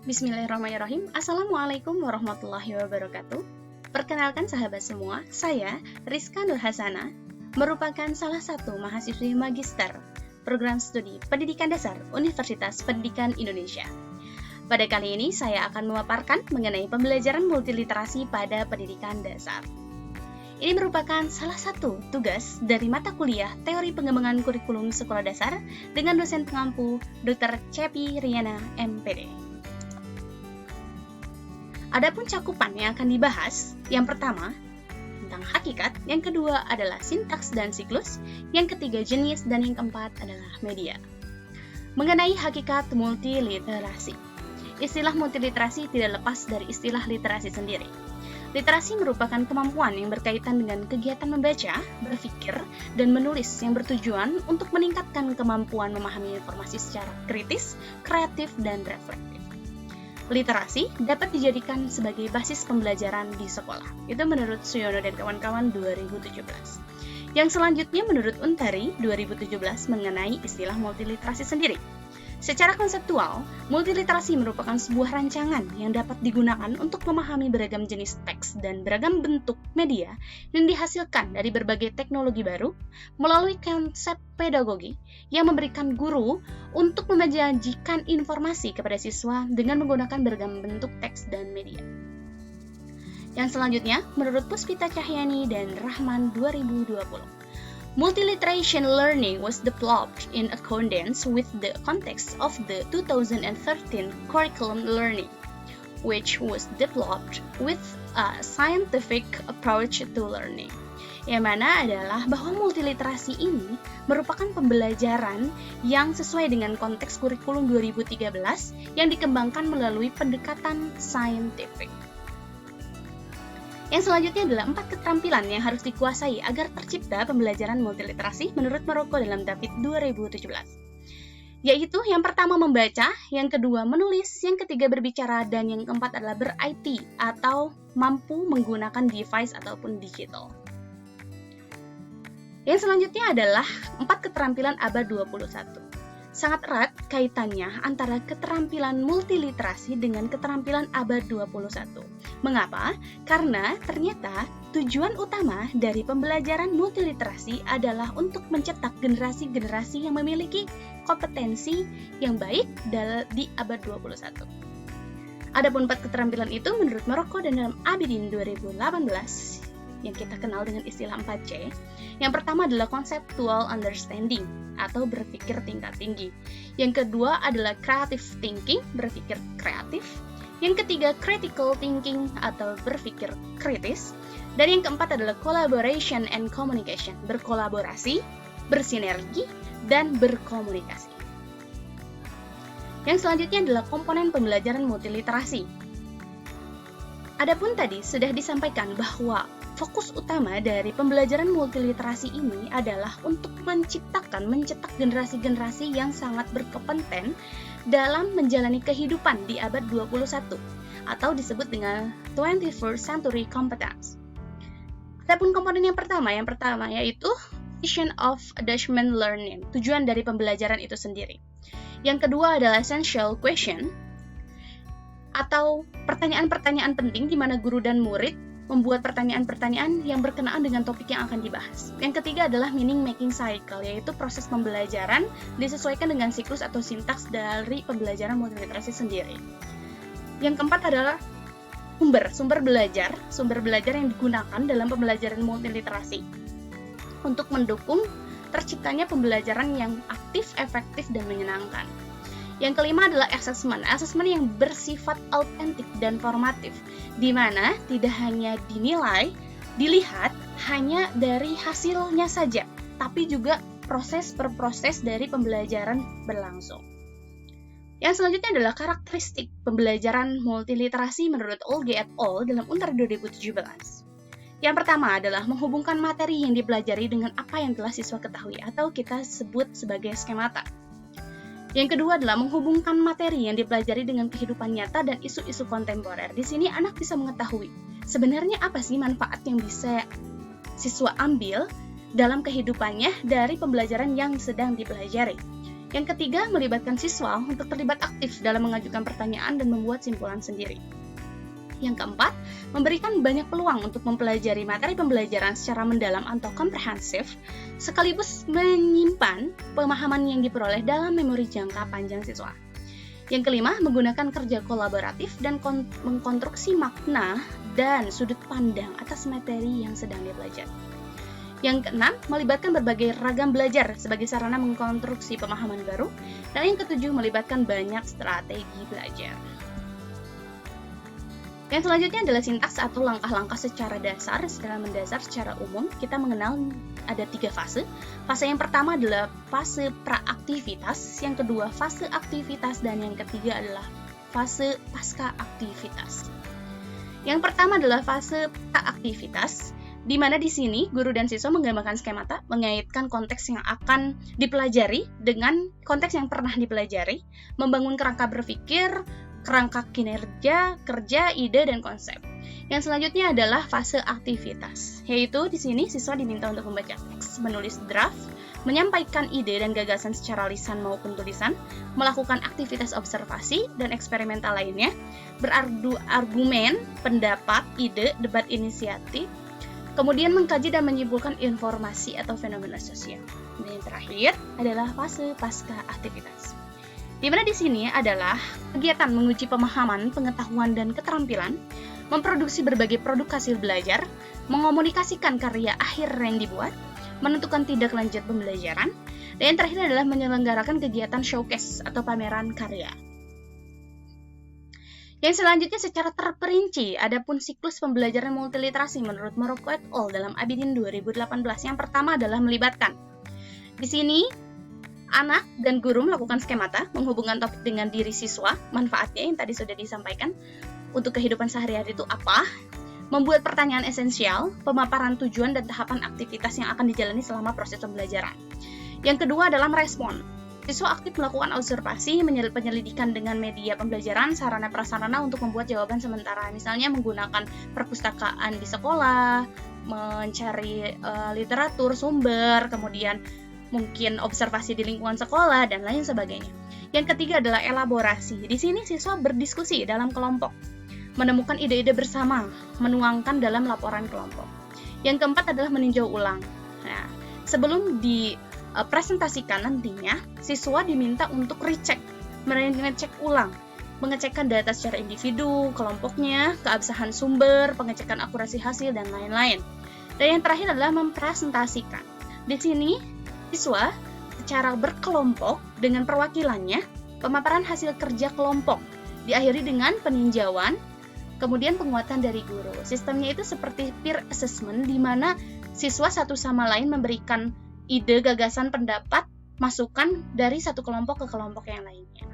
Bismillahirrahmanirrahim. Assalamualaikum warahmatullahi wabarakatuh. Perkenalkan sahabat semua, saya Rizka Nur Hasana, merupakan salah satu mahasiswi magister program studi Pendidikan Dasar Universitas Pendidikan Indonesia. Pada kali ini saya akan memaparkan mengenai pembelajaran multiliterasi pada pendidikan dasar. Ini merupakan salah satu tugas dari mata kuliah Teori Pengembangan Kurikulum Sekolah Dasar dengan dosen pengampu Dr. Cepi Riana, MPD. Adapun cakupan yang akan dibahas, yang pertama tentang hakikat, yang kedua adalah sintaks dan siklus, yang ketiga jenis, dan yang keempat adalah media. Mengenai hakikat multiliterasi, istilah multiliterasi tidak lepas dari istilah literasi sendiri. Literasi merupakan kemampuan yang berkaitan dengan kegiatan membaca, berpikir, dan menulis yang bertujuan untuk meningkatkan kemampuan memahami informasi secara kritis, kreatif, dan reflektif. Literasi dapat dijadikan sebagai basis pembelajaran di sekolah. Itu menurut Suyono dan kawan-kawan 2017. Yang selanjutnya menurut Untari 2017 mengenai istilah multiliterasi sendiri. Secara konseptual, multiliterasi merupakan sebuah rancangan yang dapat digunakan untuk memahami beragam jenis teks dan beragam bentuk media yang dihasilkan dari berbagai teknologi baru melalui konsep pedagogi yang memberikan guru untuk menyajikan informasi kepada siswa dengan menggunakan beragam bentuk teks dan media. Yang selanjutnya, menurut Puspita Cahyani dan Rahman 2020, multiliteration learning was developed in accordance with the context of the 2013 curriculum learning, which was developed with a scientific approach to learning. Yang mana adalah bahwa multiliterasi ini merupakan pembelajaran yang sesuai dengan konteks kurikulum 2013 yang dikembangkan melalui pendekatan saintifik. Yang selanjutnya adalah 4 keterampilan yang harus dikuasai agar tercipta pembelajaran multiliterasi menurut Maroko dalam David 2017. Yaitu yang pertama membaca, yang kedua menulis, yang ketiga berbicara, dan yang keempat adalah ber-IT atau mampu menggunakan device ataupun digital. Yang selanjutnya adalah 4 keterampilan abad 21. Sangat erat kaitannya antara keterampilan multiliterasi dengan keterampilan abad 21. Mengapa? Karena ternyata tujuan utama dari pembelajaran multiliterasi adalah untuk mencetak generasi-generasi yang memiliki kompetensi yang baik di abad 21. Adapun 4 keterampilan itu menurut Maroko dan dalam Abidin 2018 yang kita kenal dengan istilah 4C. Yang pertama adalah conceptual understanding atau berpikir tingkat tinggi. Yang kedua adalah creative thinking, berpikir kreatif. Yang ketiga critical thinking atau berpikir kritis. Dan yang keempat adalah collaboration and communication, berkolaborasi, bersinergi, dan berkomunikasi. Yang selanjutnya adalah komponen pembelajaran multiliterasi. Adapun tadi sudah disampaikan bahwa fokus utama dari pembelajaran multiliterasi ini adalah untuk mencetak generasi-generasi yang sangat berkompeten dalam menjalani kehidupan di abad 21 atau disebut dengan 21st century competence. Adapun komponen yang pertama yaitu vision of attachment learning, tujuan dari pembelajaran itu sendiri. Yang kedua adalah essential question atau pertanyaan-pertanyaan penting di mana guru dan murid membuat pertanyaan-pertanyaan yang berkenaan dengan topik yang akan dibahas. Yang ketiga adalah meaning making cycle, yaitu proses pembelajaran disesuaikan dengan siklus atau sintaks dari pembelajaran multiliterasi sendiri. Yang keempat adalah sumber belajar yang digunakan dalam pembelajaran multiliterasi untuk mendukung terciptanya pembelajaran yang aktif, efektif, dan menyenangkan. Yang kelima adalah assessment yang bersifat autentik dan formatif, di mana tidak hanya dilihat hanya dari hasilnya saja, tapi juga proses per proses dari pembelajaran berlangsung. Yang selanjutnya adalah karakteristik pembelajaran multiliterasi menurut Olge et al. Dalam Untar 2017. Yang pertama adalah menghubungkan materi yang dipelajari dengan apa yang telah siswa ketahui atau kita sebut sebagai skemata. Yang kedua adalah menghubungkan materi yang dipelajari dengan kehidupan nyata dan isu-isu kontemporer. Di sini anak bisa mengetahui sebenarnya apa sih manfaat yang bisa siswa ambil dalam kehidupannya dari pembelajaran yang sedang dipelajari. Yang ketiga, melibatkan siswa untuk terlibat aktif dalam mengajukan pertanyaan dan membuat simpulan sendiri. Yang keempat, memberikan banyak peluang untuk mempelajari materi pembelajaran secara mendalam atau komprehensif, sekaligus menyimpan pemahaman yang diperoleh dalam memori jangka panjang siswa. Yang kelima, menggunakan kerja kolaboratif dan mengkonstruksi makna dan sudut pandang atas materi yang sedang dipelajari. Yang keenam, melibatkan berbagai ragam belajar sebagai sarana mengkonstruksi pemahaman baru. Dan yang ketujuh, melibatkan banyak strategi belajar. Yang selanjutnya adalah sintaks atau langkah-langkah secara dasar. Secara mendasar, secara umum, kita mengenal ada 3 fase. Fase yang pertama adalah fase praaktivitas, yang kedua fase aktivitas, dan yang ketiga adalah fase pasca aktivitas. Yang pertama adalah fase praaktivitas, di mana di sini guru dan siswa menggambarkan skemata, mengaitkan konteks yang akan dipelajari dengan konteks yang pernah dipelajari, membangun kerangka berpikir, kerangka kinerja, kerja, ide, dan konsep. Yang selanjutnya adalah fase aktivitas, yaitu di sini siswa diminta untuk membaca teks, menulis draft, menyampaikan ide dan gagasan secara lisan maupun tulisan, melakukan aktivitas observasi dan eksperimental lainnya, beradu argumen, pendapat, ide, debat inisiatif, kemudian mengkaji dan menyimpulkan informasi atau fenomena sosial. Dan yang terakhir adalah fase pasca aktivitas, di mana di sini adalah kegiatan menguji pemahaman, pengetahuan, dan keterampilan, memproduksi berbagai produk hasil belajar, mengomunikasikan karya akhir yang dibuat, menentukan tindak lanjut pembelajaran, dan yang terakhir adalah menyelenggarakan kegiatan showcase atau pameran karya. Yang selanjutnya secara terperinci, adapun siklus pembelajaran multiliterasi menurut Morocco et al. Dalam Abidin 2018. Yang pertama adalah melibatkan. Di sini, anak dan guru melakukan skemata, menghubungkan topik dengan diri siswa, manfaatnya yang tadi sudah disampaikan, untuk kehidupan sehari-hari itu apa, membuat pertanyaan esensial, pemaparan tujuan dan tahapan aktivitas yang akan dijalani selama proses pembelajaran. Yang kedua adalah merespon. Siswa aktif melakukan observasi, penyelidikan dengan media pembelajaran, sarana prasarana untuk membuat jawaban sementara, misalnya menggunakan perpustakaan di sekolah, mencari literatur, sumber, kemudian mungkin observasi di lingkungan sekolah, dan lain sebagainya. Yang ketiga adalah elaborasi. Di sini siswa berdiskusi dalam kelompok, menemukan ide-ide bersama, menuangkan dalam laporan kelompok. Yang keempat adalah meninjau ulang. Nah, sebelum dipresentasikan nantinya, siswa diminta untuk recheck, mengecek ulang, mengecekkan data secara individu, kelompoknya, keabsahan sumber, pengecekan akurasi hasil, dan lain-lain. Dan yang terakhir adalah mempresentasikan. Di sini siswa secara berkelompok dengan perwakilannya, pemaparan hasil kerja kelompok, diakhiri dengan peninjauan, kemudian penguatan dari guru. Sistemnya itu seperti peer assessment, di mana siswa satu sama lain memberikan ide, gagasan, pendapat, masukan dari satu kelompok ke kelompok yang lainnya.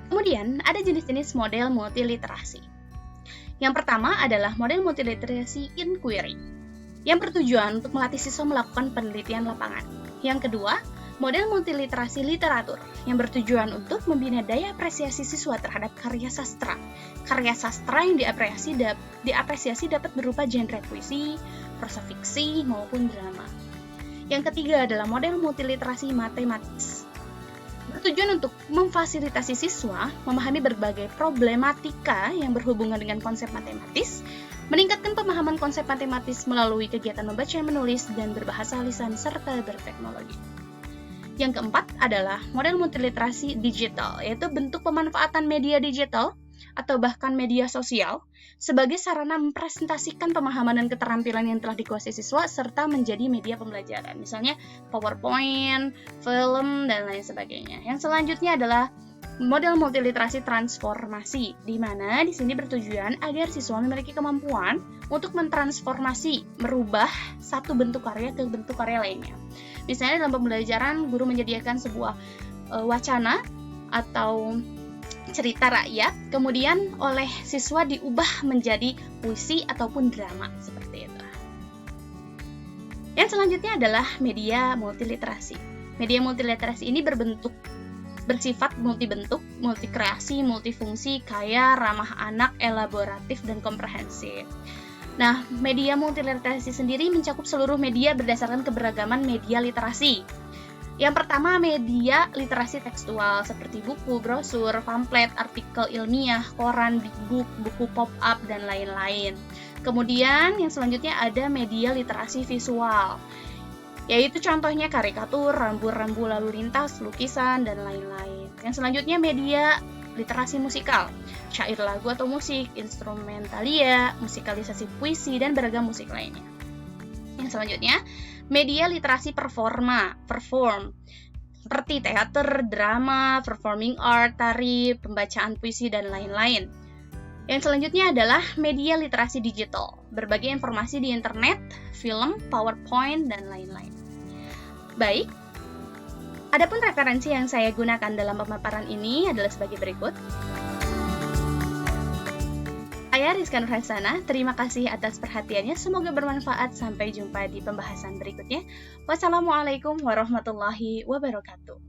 Kemudian ada jenis-jenis model multiliterasi. Yang pertama adalah model multiliterasi inquiry, yang bertujuan untuk melatih siswa melakukan penelitian lapangan. Yang kedua, model multiliterasi literatur, yang bertujuan untuk membina daya apresiasi siswa terhadap karya sastra. Karya sastra yang diapresiasi dapat berupa genre puisi, prosa fiksi, maupun drama. Yang ketiga adalah model multiliterasi matematis, bertujuan untuk memfasilitasi siswa memahami berbagai problematika yang berhubungan dengan konsep matematis, meningkatkan pemahaman konsep matematis melalui kegiatan membaca, menulis, dan berbahasa lisan, serta berteknologi. Yang keempat adalah model multiliterasi digital, yaitu bentuk pemanfaatan media digital atau bahkan media sosial sebagai sarana mempresentasikan pemahaman dan keterampilan yang telah dikuasai siswa serta menjadi media pembelajaran, misalnya PowerPoint, film, dan lain sebagainya. Yang selanjutnya adalah model multiliterasi transformasi, di mana di sini bertujuan agar siswa memiliki kemampuan untuk mentransformasi, merubah satu bentuk karya ke bentuk karya lainnya. Misalnya dalam pembelajaran, guru menyediakan sebuah wacana atau cerita rakyat, kemudian oleh siswa diubah menjadi puisi ataupun drama, seperti itu. Yang selanjutnya adalah media multiliterasi. Media multiliterasi ini bersifat multibentuk, multikreasi, multifungsi, kaya, ramah anak, elaboratif, dan komprehensif. Nah, media multiliterasi sendiri mencakup seluruh media berdasarkan keberagaman media literasi. Yang pertama, media literasi tekstual seperti buku, brosur, pamflet, artikel ilmiah, koran, big book, buku pop-up, dan lain-lain. Kemudian yang selanjutnya ada media literasi visual, yaitu contohnya karikatur, rambu-rambu lalu lintas, lukisan, dan lain-lain. Yang selanjutnya media literasi musikal, syair lagu atau musik, instrumentalia, musikalisasi puisi, dan beragam musik lainnya. Yang selanjutnya, media literasi perform, seperti teater, drama, performing art, tari, pembacaan puisi, dan lain-lain. Yang selanjutnya adalah media literasi digital, berbagai informasi di internet, film, PowerPoint, dan lain-lain. Baik, adapun referensi yang saya gunakan dalam pemaparan ini adalah sebagai berikut. Saya Rizka Nurhasana, terima kasih atas perhatiannya, semoga bermanfaat. Sampai jumpa di pembahasan berikutnya. Wassalamualaikum warahmatullahi wabarakatuh.